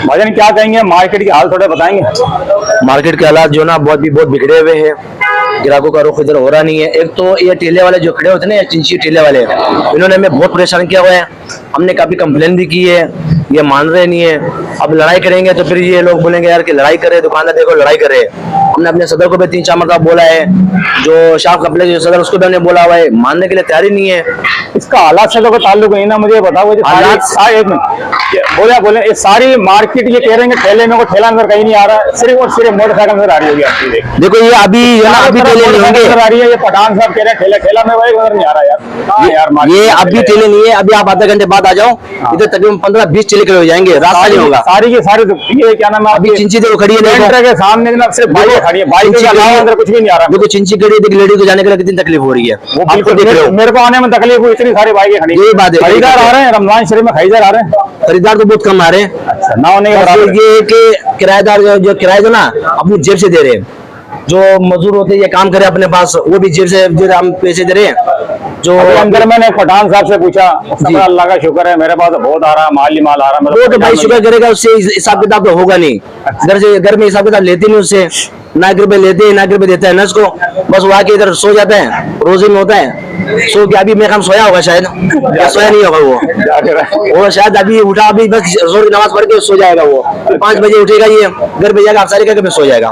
भाईजान क्या कहेंगे, मार्केट के हाल थोड़ा बताएंगे। मार्केट के हालात जो ना बहुत बिगड़े हुए हैं। ग्राहकों का रुख इधर हो रहा नहीं है। एक तो ये ठेले वाले जो खड़े होते हैं ना, चिंची ठेले वाले, इन्होंने हमें बहुत परेशान किया हुआ है। हमने काफी कंप्लेन भी की है, ये मान रहे नहीं है। अब लड़ाई करेंगे तो फिर ये लोग बोलेंगे यार कि लड़ाई करे, दुकानदार देखो लड़ाई करे। हमने अपने सदर को भी 3-4 मरतबा बोला है, जो शाह कपड़े जो सदर उसको भी हमने बोला हुआ है, मानने के लिए तैयार ही नहीं है। इसका हालात से तो कोई ताल्लुक नहीं ना, मुझे बताओ। एक मिनट बोले ये सारी मार्केट ये कह रहे हैं ठेले में को ठेला नजर कहीं नहीं आ रहा, सिर्फ और सिर्फ मोटरसाइकिल नजर आ रही होगी आपकी। देखो ये अभी ठेले नहीं होंगे, नजर आ रही है। ये पठान साहब कह रहे हैं ठेला में वही नजर नहीं आ रहा यार। ये अभी ठेले नहीं है। अभी आप आधा घंटे बाद आ जाओ, इधर तकरीबन 15-20 ठेले खड़े हो जाएंगे, रास्ता नहीं होगा। सारी की सारी ये क्या नाम है, अभी चिंची देखो खड़ी है के सामने सिर्फ बाइक खड़ी है, बाइक के अलावा अंदर कुछ भी नहीं आ रहा। देखो चिंची खड़ी है, लेडीज को जाने के लिए कितनी तकलीफ हो रही है। वो बिल्कुल मेरे को आने में तकलीफ हुई, इतनी सारी बाइकें खड़ी। यही बात है, खरीदार आ रहे हैं रमजान शरीफ में, खरीदार आ रहे हैं, खरीदार तो बहुत कम आ रहे हैं। अच्छा, ना होने ये कि किराएदार जो किराया जो ना अपनी जेब से दे रहे हैं, जो मजदूर होते हैं ये काम करे अपने पास, वो भी जेब से हम पैसे दे रहे हैं। जो अंदर मैंने पठान साहब से पूछा, अल्लाह का शुक्र है मेरे पास तो बहुत आ रहा है, माल ही माल आ रहा है। वो तो भाई शुक्र करेगा, उससे हिसाब किताब तो होगा नहीं। घर में हिसाब किताब लेते नहीं उससे, ना एक रुपए लेते हैं ना एक रुपए देता है ना उसको। बस वो आके इधर सो जाता है, रोजे में होता है सो के। अभी मेरे काम सोया होगा शायद, या सोया नहीं होगा वो शायद अभी उठा, अभी बस जोर की नमाज पढ़ के सो जाएगा। वो 5 बजे उठेगा, ये घर पे जाएगा, अफसारी करके सो जाएगा।